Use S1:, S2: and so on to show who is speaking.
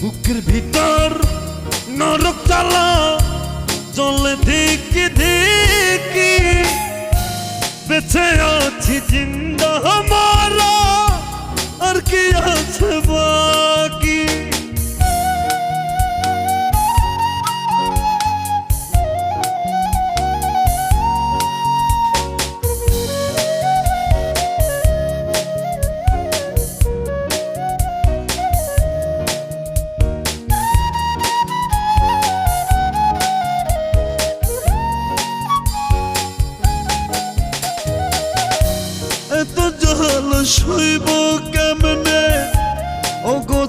S1: বুকের ভিতর নরক জ্বালা চলে ধিকি ধিকি, বেঁচে আছি জিন্দা মারা আর কি আছে বাকি। এত জল সইব কেমনে ও গো